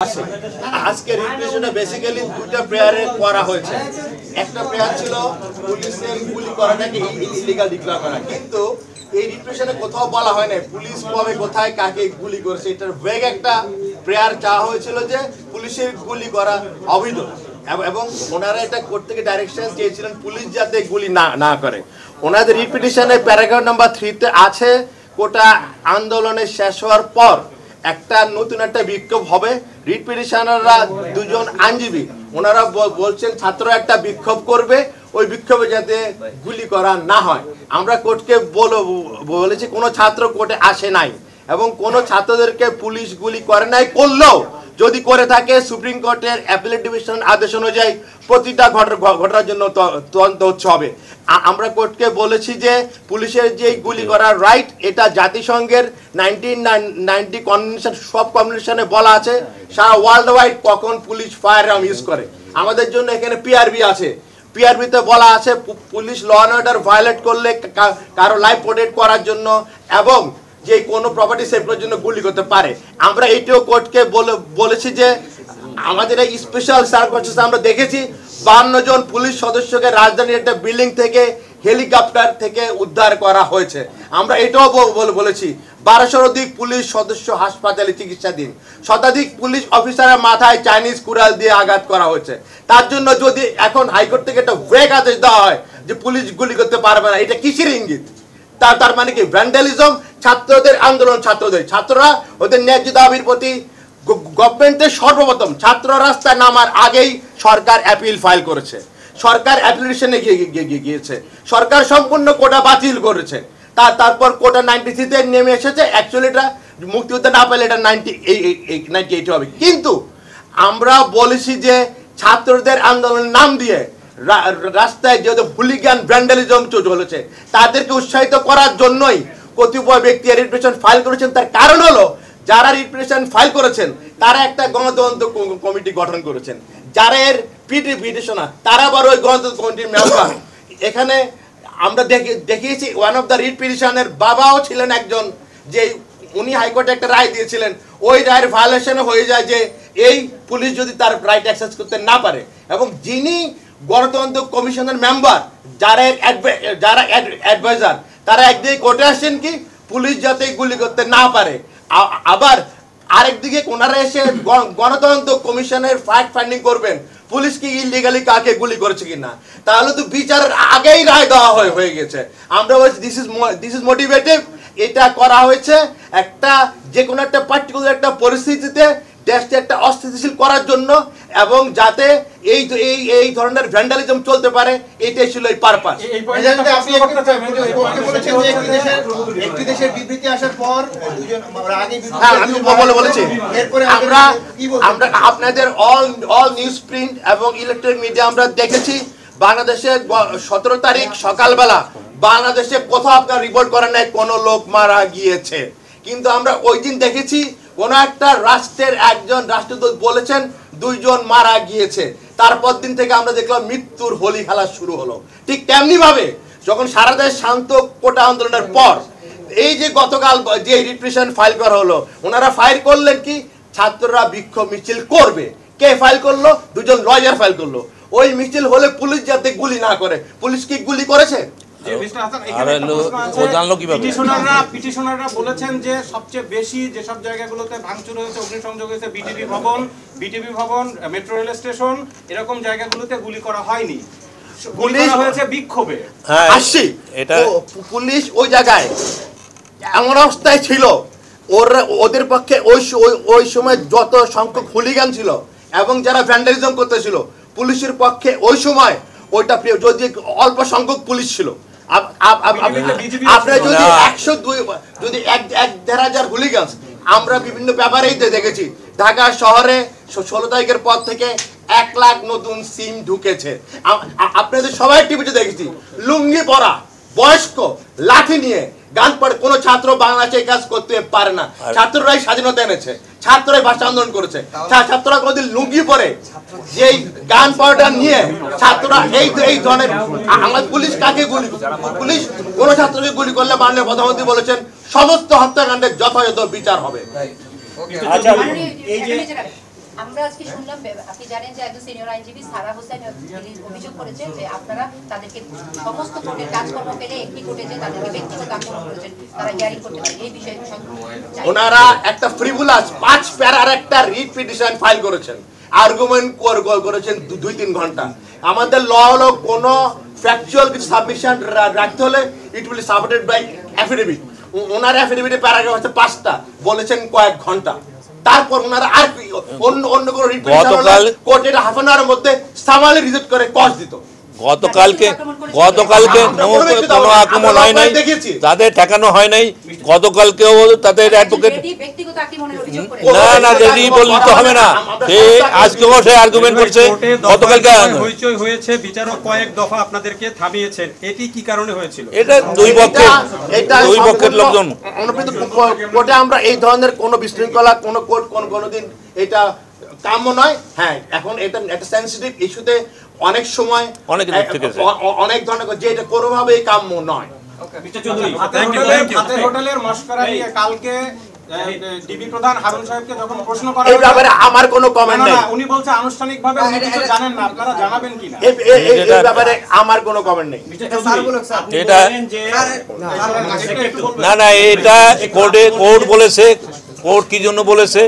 আজকে রিপ্রেশনে বেসিক্যালি দুইটা প্রেয়ারে করা হয়েছে। একটা প্রেয়ার ছিল পুলিশের গুলি করাটাকে ইলিগাল ডিক্লেয়ার করা, কিন্তু এই রিপ্রেশনে কোথাও বলা হয় না পুলিশ কবে কোথায় কাকে গুলি করেছে। এটার ভেগ একটা প্রেয়ার চাওয়া হয়েছিল যে পুলিশের গুলি করা অবৈধ, এবং ওনারা এটা করতে গিয়ে ডাইরেকশন চেয়েছিলেন পুলিশ যাতে গুলি না করে। ওনাদের রিপিটিশনে প্যারাগ্রাফ নাম্বার 3-তে আছে কোটা আন্দোলনের শেষ হওয়ার পর একটা নতুন একটা বিক্ষোভ হবে। রিট পিটিশনাররা দুজন আইনজীবী ওনারা বলছেন ছাত্ররা একটা বিক্ষোভ করবে, ওই বিক্ষোভে যাতে গুলি করা না হয়। আমরা কোর্টকে বলেছি কোনো ছাত্র কোর্টে আসে নাই এবং কোনো ছাত্রদেরকে পুলিশ গুলি করে নাই, করলেও যদি করে থাকে সুপ্রিম কোর্টের অ্যাপিলেট ডিভিশন আদেশ অনুযায়ী প্রতিটা ঘটনার জন্য তদন্ত হচ্ছে হবে। আমরা কোর্টকে বলেছি যে পুলিশের যে গুলি করার রাইট এটা জাতিসংঘের 1990 কনভেনশন, সব কনভেনশনে বলা আছে সারা ওয়ার্ল্ড ওয়াইড কখন পুলিশ ফায়ার আর্ম ইউজ করে। আমাদের জন্য এখানে পিআরবি আছে, পিআরবিতে বলা আছে police law and order violate করলে কারো লাইফ প্রোটেক্ট করার জন্য এবং যে কোনো প্রপার্টি সেভ করার জন্য গুলি করতে পারে। আমরা এইটাও কোর্টকে বলেছি যে আমাদের এই স্পেশাল সার্কমস্টেন্সে আমরা দেখেছি 52 জন পুলিশ সদস্যকে রাজধানীর একটা বিল্ডিং থেকে হেলিকপ্টার থেকে উদ্ধার করা হয়েছে। আমরা এটাও বলেছি 1200-র অধিক পুলিশ সদস্য হাসপাতালে চিকিৎসাধীন, শতাধিক পুলিশ অফিসারের মাথায় চাইনিজ কুড়াল দিয়ে আঘাত করা হয়েছে। তার জন্য যদি এখন হাইকোর্ট থেকে একটা ভেগ আদেশ দেওয়া হয় যে পুলিশ গুলি করতে পারবে না, এটা কিসের ইঙ্গিত? তার মানে কি ভ্যান্ডালিজম? ছাত্রদের আন্দোলন, ছাত্ররা ওদের ন্যায্য দাবির প্রতি গভর্নমেন্টের সর্বপ্রথম ছাত্র রাস্তায় নামার আগেই সরকার অ্যাপিল ফাইল করেছে, সরকার অ্যাপ্লিকেশনে গিয়েছে, সরকার সম্পূর্ণ কোটা বাতিল করেছে। তারপর কোটা 93-তে নেমে এসেছে। অ্যাকচুয়ালি এটা মুক্তিযুদ্ধ না পেলে এটা 98 হবে। কিন্তু আমরা বলেছি যে ছাত্রদের আন্দোলনের নাম দিয়ে রাস্তায় যেহেতু হুলিগান ভ্যান্ডালিজম চলেছে তাদেরকে উৎসাহিত করার জন্যই কতিপয় ব্যক্তি রিট ফাইল করেছেন। তার কারণ হলো যারা রিট ফাইল করেছেন তারা একটা গণতন্ত্র কমিটি গঠন করেছেন, যারা এর পিটিশনার তারা আবার ওই গণতন্ত্র কমিটির মেম্বার। এখানে আমরা দেখিয়েছি ওয়ান অফ দ্য রিট পিটিশনের বাবাও ছিলেন একজন, যে উনি হাইকোর্টে একটা রায় দিয়েছিলেন, ওই রায়ের ভায়োলেশনে হয়ে যায় যে এই পুলিশ যদি তার রাইট অ্যাক্সেস করতে না পারে। এবং যিনি গণতন্ত্র কমিশনের মেম্বার, যারা অ্যাডভাইজার, তারা একদিকে কোর্টে আসছেন কি পুলিশ যাতে গুলি করতে না পারে, আবার আরেকদিকে ওনারা এসে গণতন্ত্র কমিশনের ফ্যাক্ট ফাইন্ডিং করবেন পুলিশ কি ইলিগালি কাকে গুলি করেছে কিনা। তাহলে তো বিচারের আগেই রায় দেওয়া হয়ে গেছে। আমরা বলছি দিস ইজ মোটিভেটিভ। এটা করা হয়েছে একটা যে কোনো একটা পার্টিকুলার একটা পরিস্থিতিতে দেশকে একটা অস্থিতিশীল করার জন্য, এবং যাতে এই ধরনের ভ্যান্ডালিজম চলতে পারে, এটাই ছিল এই পারপাস। একটি দেশের বিবৃতি আসার পর আমি বলেছি আমরা আপনাদের অল নিউজ প্রিন্ট এবং ইলেকট্রনিক মিডিয়া আমরা দেখেছি বাংলাদেশের 17 তারিখ সকালবেলা বাংলাদেশে কোথাও আপনার রিপোর্ট করেন নাই কোনো লোক মারা গিয়েছে, কিন্তু আমরা ওই দিন দেখেছি কোন একটা রাষ্ট্রের একজন রাষ্ট্রদূত বলেছেন 2 জন মারা গিয়েছে। তারপর দিন থেকে আমরা দেখলাম মৃত্যুর হোলি খেলা শুরু হলো। ঠিক তেমনি ভাবে যখন সারা দেশ শান্ত কোটা আন্দোলনের পর এই যে গতকাল যে রিপ্রেশন ফাইল করা হলো, ওনারা ফাইল করলেন কি ছাত্ররা বিক্ষোভ মিছিল করবে। কে ফাইল করলো? 2 জন লয়ার ফাইল করলো। ওই মিছিল হলে পুলিশ যাতে গুলি না করে, পুলিশ কি গুলি করেছে? পিটিশনাররা বলেছেন যে সবচেয়ে বেশি যেসব জায়গাগুলোতে ভাঙচুর হয়েছে, অগ্নিসংযোগ হয়েছে, বিটিভি ভবন, মেট্রো রেল স্টেশন, এরকম জায়গাগুলোতে গুলি করা হয়নি, গুলি হয়েছে বিক্ষোভে। আসছি পুলিশ ওই জায়গায় এমন অবস্থায় ছিল ওদের পক্ষে ওই সময় যত সংখ্যক হুলিগান ছিল এবং যারা ভ্যান্ডালিজম করতেছিল পুলিশের পক্ষে ওই সময় ওইটা যদি অল্প সংখ্যক পুলিশ ছিল। আপনার যদি 1,000 হুলিগান, আমরা বিভিন্ন ব্যাপারেই দেখেছি ঢাকা শহরে 16 তারিখের পর থেকে 1 লাখ নতুন সিম ঢুকেছে। আপনাদের সবাই টিভিতে দেখেছি লুঙ্গি পরা বয়স্ক লাঠি নিয়ে গান পড়ে। কোন ছাত্র বাংলাদেশে কাজ করতে পারে না, ছাত্ররাই স্বাধীনতা এনেছে, ছাত্ররাই ভাষা আন্দোলন করেছে। ছাত্ররা কোনদিন লুঙ্গি পরে যে গান পাউডার নিয়ে ছাত্ররা এই ধরনের আমার পুলিশ কাকে গুলি, পুলিশ কোন ছাত্রকে গুলি করলে মাননীয় প্রধানমন্ত্রী বলেছেন সমস্ত হত্যাকাণ্ডের যথাযথ বিচার হবে। আচ্ছা, এই যে আমরা আজকে শুনলাম, আপনি জানেন যে একজন সিনিয়র আইনজীবী সারা হোসেন অভিযোগ করেছেন যে আপনারা তাদেরকে সমস্ত কোর্টের কাজকর্ম পেলে একটি কোর্টে যে তাদেরকে ব্যক্তিগত আক্রমণ করেছেন, তারা হিয়ারিং করতে পারে। এই বিষয়ে ওনারা একটা ফ্রিভুলাস 5 প্যারার একটা রিট পিটিশন ফাইল করেছেন, আর্গুমেন্ট করেছেন 2-3 ঘন্টা। আমাদের ল হলো কোনো ফ্যাকচুয়াল কিছু সাবমিশন রাখতে হলে it will submitted by affidavit. ওনার অ্যাফিডেভিটে প্যারাগ্রাফ আছে 5টা, বলেছেন কয়েক ঘন্টা। তারপর ওনারা আর অন্য কোনো রিট পিটিশন কোর্টে হাফ অ্যান আওয়ারের মধ্যে সামালি রিজেক্ট করে কজ দিত। গতকালকে কোনো আক্রমণ হয় নাই, তাদের ঠেকানো হয় নাই। গতকালকেও তাদের অ্যাডভোকেট না রেডি বলতে হবে না, সে আজকেও সে আর্গুমেন্ট করছে। গতকালকে হইচই হয়েছে, বিচারক কয়েক দফা আপনাদেরকে থামিয়েছেন, এটি কি কারণে হয়েছিল? এটা দুই পক্ষের লোকজন। কোর্টে আমরা এই ধরনের কোনো বিশৃঙ্খলা কোনো কোর্ট কোনোদিন এটা কাম্য নয়। হ্যাঁ, এখন এটা একটা সেনসিটিভ ইস্যুতে অনেক সময় অনেক ধরনের যে এটা কোনোভাবেই কাম্য নয়। হোটেলের মশকরা নিয়ে কালকে ডিবি প্রধান হারুন সাহেবকে যখন প্রশ্ন করা এই ব্যাপারে আমার কোনো কমেন্ট নেই। উনি বলছে আনুষ্ঠানিকভাবে উনি কিছু জানেন না, আপনারা জানাবেন কিনা? এই ব্যাপারে আমার কোনো কমেন্ট নেই। এটা না এটা কোর্ট বলেছে, কোর্ট কি জন্য বলেছে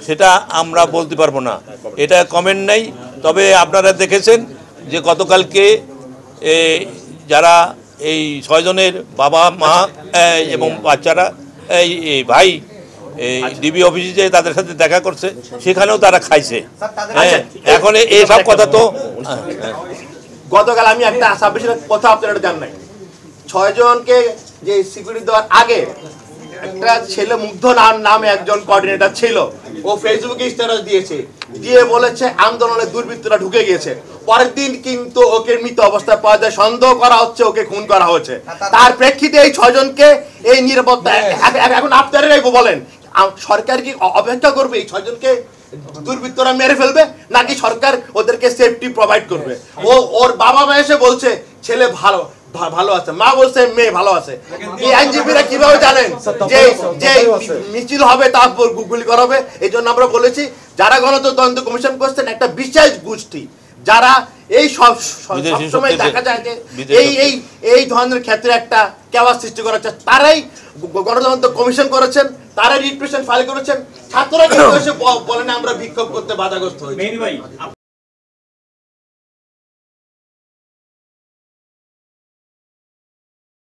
সেটা আমরা বলতে পারবো না, এটা কমেন্ট নাই। তবে আপনারা দেখেছেন যে গতকালকে যারা এই 6 জনের বাবা মা এবং বাচ্চারা এই ভাই ডিবি অফিসে যে তাদের সাথে দেখা করছে, সেখানেও তারা খাইছে। এখন এই সব কথা তো গতকাল আমি একটা সাবমিশনের কথা আপনারা জান নাই, 6 জনকে যে সিকিউরিটি দেওয়ার আগে একটা ছেলে মুগ্ধ নামে একজন কোঅর্ডিনেটর ছিল, ও ফেসবুকে স্ট্যাটাস দিয়েছে, দিয়ে বলেছে আন্দোলনে দুর্বৃত্তরা ঢুকে গিয়েছে। পরের দিন কিন্তু ওকে মৃত অবস্থায় পাওয়া যায়, সন্দেহ করা হচ্ছে ওকে খুন করা হয়েছে। তার প্রেক্ষিতে এই 6 জনকে এই নিরাপত্তা এখন আপনারাই বলেন, সরকার কি অপেক্ষা করবে এই 6 জনকে দুর্বৃত্তরা মেরে ফেলবে, নাকি সরকার ওদেরকে সেফটি প্রোভাইড করবে? ওর বাবা মা এসে বলছে ছেলে ভালো আছে, মা বলছে মেয়ে ভালো আছে। এই আইনজীবীরা কিভাবে জানেন যে যে মিছিল হবে তারপর গুলি করা হবে? এই জন্য আমরা বলেছি যারা গণতন্ত্র কমিশন করছেন একটা বিশেষ গোষ্ঠী, যারা এই সবসময় দেখা যায় যে এই ধরনের ক্ষেত্রে একটা কেওয়াস সৃষ্টি করা হচ্ছে, তারাই গণতন্ত্র কমিশন করেছেন, তারাই রিট পিটিশন ফাইল করেছেন। ছাত্ররা কিন্তু এসে বলেন আমরা বিক্ষোভ করতে বাধাগ্রস্ত হয়েছি।